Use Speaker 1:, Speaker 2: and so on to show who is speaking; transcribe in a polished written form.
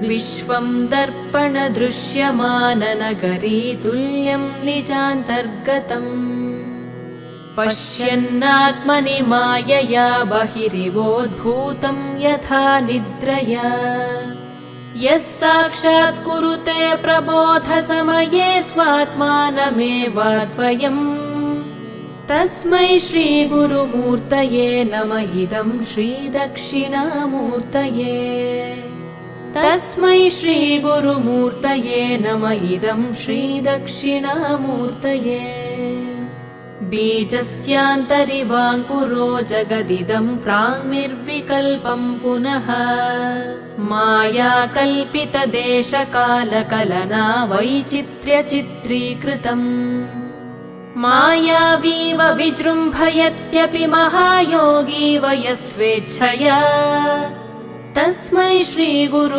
Speaker 1: विश्वं दर्पणदृश्यमाननगरी तुल्यं निजान्तर्गतम् पश्यन्नात्मनि मायया बहिरिवोद्भूतं यथा निद्रया यः साक्षात् कुरुते प्रबोधसमये स्वात्मानमेवाद्वयम् तस्मै श्रीगुरुमूर्तये नम इदं श्रीदक्षिणामूर्तये तस्मै श्रीगुरुमूर्तये नम इदं श्रीदक्षिणामूर्तये बीजस्यान्तरिवाङ्कुरो जगदिदं प्राङ्निर्विकल्पं पुनः मायाकल्पितदेशकालकलना वैचित्र्यचित्रीकृतम् मायावीव विजृम्भयत्यपि महायोगी वयस्वेच्छया तस्मै श्रीगुरु